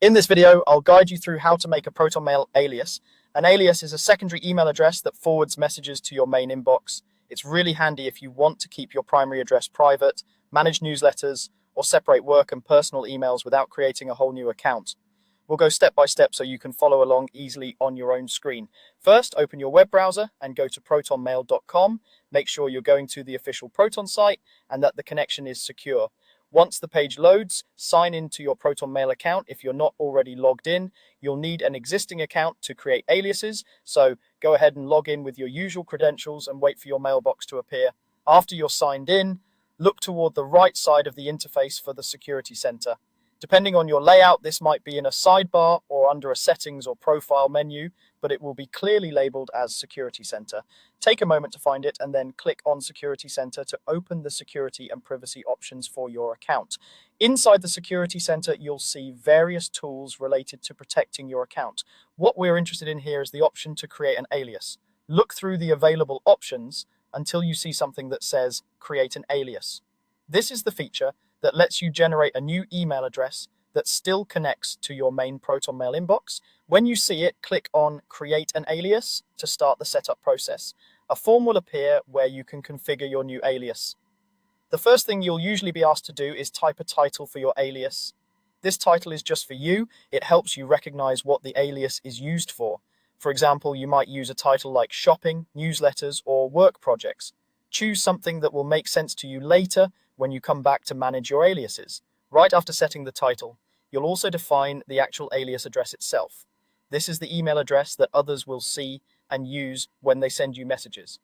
In this video, I'll guide you through how to make a Protonmail alias. An alias is a secondary email address that forwards messages to your main inbox. It's really handy if you want to keep your primary address private, manage newsletters, or separate work and personal emails without creating a whole new account. We'll go step by step so you can follow along easily on your own screen. First, open your web browser and go to protonmail.com. Make sure you're going to the official Proton site and that the connection is secure. Once the page loads, sign into your Protonmail account. If you're not already logged in, you'll need an existing account to create aliases. So go ahead and log in with your usual credentials and wait for your mailbox to appear. After you're signed in, look toward the right side of the interface for the security center. Depending on your layout, this might be in a sidebar or under a settings or profile menu, but it will be clearly labeled as Security Center. Take a moment to find it and then click on Security Center to open the security and privacy options for your account. Inside the Security Center, you'll see various tools related to protecting your account. What we're interested in here is the option to create an alias. Look through the available options until you see something that says Create an Alias. This is the feature that lets you generate a new email address that still connects to your main Protonmail inbox. When you see it, click on Create an Alias to start the setup process. A form will appear where you can configure your new alias. The first thing you'll usually be asked to do is type a title for your alias. This title is just for you. It helps you recognize what the alias is used for. For example, you might use a title like shopping, newsletters, or work projects. Choose something that will make sense to you later when you come back to manage your aliases. Right after setting the title, you'll also define the actual alias address itself. This is the email address that others will see and use when they send you messages.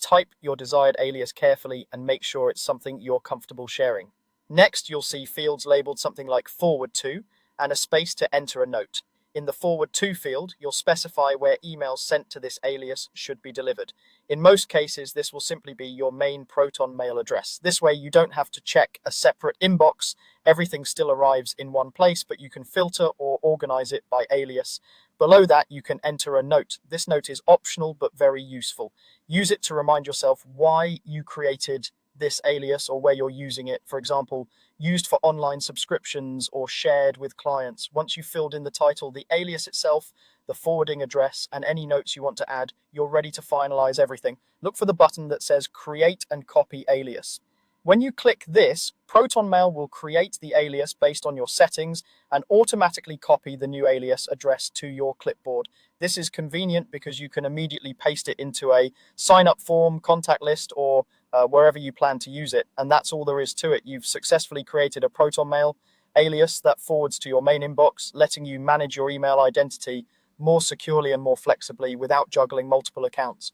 Type your desired alias carefully and make sure it's something you're comfortable sharing. Next, you'll see fields labeled something like forward to and a space to enter a note. In the forward to field, you'll specify where emails sent to this alias should be delivered. In most cases, this will simply be your main Protonmail address. This way, you don't have to check a separate inbox. Everything still arrives in one place, but you can filter or organize it by alias. Below that, you can enter a note. This note is optional, but very useful. Use it to remind yourself why you created this alias or where you're using it. For example, used for online subscriptions or shared with clients. Once you've filled in the title, the alias itself, the forwarding address, and any notes you want to add, you're ready to finalize everything. Look for the button that says Create and Copy Alias. When you click this, Protonmail will create the alias based on your settings and automatically copy the new alias address to your clipboard. This is convenient because you can immediately paste it into a sign-up form, contact list, or wherever you plan to use it. And that's all there is to it. You've successfully created a Protonmail alias that forwards to your main inbox, letting you manage your email identity more securely and more flexibly without juggling multiple accounts.